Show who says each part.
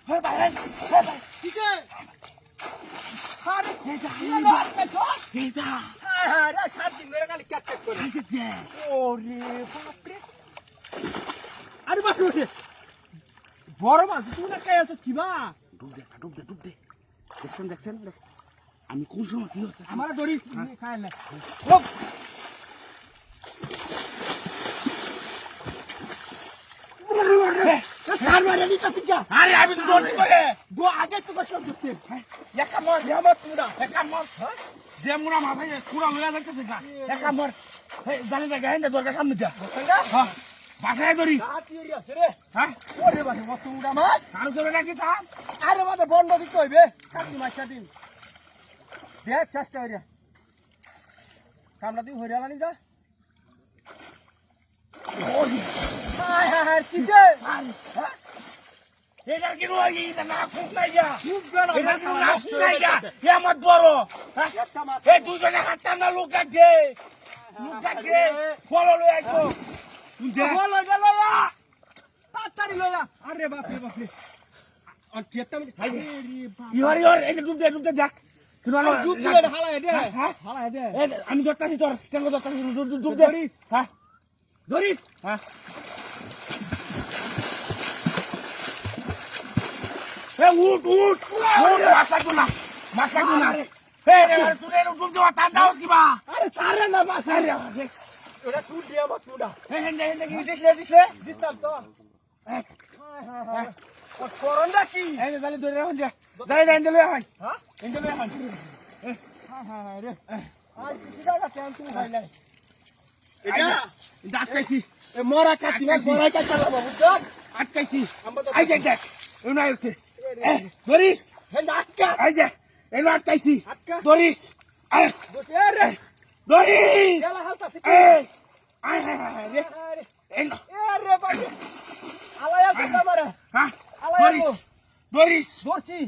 Speaker 1: হে ভাই হে ভাই কিছে আরে এইবা আরে 7 দিন ধরে খালি ক্যাট করে কিছে দে ওরে বাপ রে আরে বাপ রে বড় মাছ তুই না খাই আছিস কিবা ডুব দে দেখছেন আমি কোন সময় কি হচ্ছে আমার দড়ি খায় না ও কার মারে নিতে পিকা আরে আমি তো দড়ি করে গো আগে তো কষ্ট করতে একা মর পুরা একা মর যে মুরা মাথায় পুরা লয়া যাচ্ছে গা একা মর এই জানি না গাইন্দা দরকার সামনে যা হ্যাঁ বাসায় ধরিস আটিরি আছে রে হ্যাঁ ওরে বাবা কত উড়া মাছ আর ধরে রাখি তা আরে বাবা বন্ধ দিতে হইবে কাটি মাছ দিন দেখ চেষ্টা করিয়া কামলা দি হইরা লানি যা ওরে হায় হায় কিছে হ্যাঁ এটা কি রই না খুব নাই যা খুব গেল এটা কি না খুব নাই যা এ আমার বড় এই দুজনে হাতটা না লুকা দে ফলো লই আইছো তুই দে ফলো দে লয়া তাড়াতাড়ি লয়া আরে বাপ রে আর কেতা হাই রে বাপ ইহর এই ডুব দে দেখ তুই না ডুব দে হালায় দে হালায় দে আমি ধরতাছি তোর কেন ধরতাছি ডুব দে হ্যাঁ ধরিস হ্যাঁ এ উঠ মাছা গুনা এ রে তুই এর ডুব দেওয়া টান্দাও কিবা আরে সারে না মাছ আরে ওটা শুট দিয়া মত মুডা হেন্দে কি দিছলাম তো হায় ও করন্দা কি এই জালি ধরে রাখুন যা যাই হেন্দে লই আই হ্যাঁ হেন্দে লই আই হায় রে আই কি জায়গা কেন তুমি ভাইলাই এটা আটকাইছি এ মরা কাটি না মরা কাটি লাবা বুঝছো আটকাইছি আই দেখ উনা আছে ধরিস হেন্দা আটকা আই দে এনো আটকাইছি ধরিস রে ধরিস গেলা হালতা সিকি আয় রে এনো রে বাড়ি আলায়া দিলা মারা হ্যাঁ ধরিস ধরছি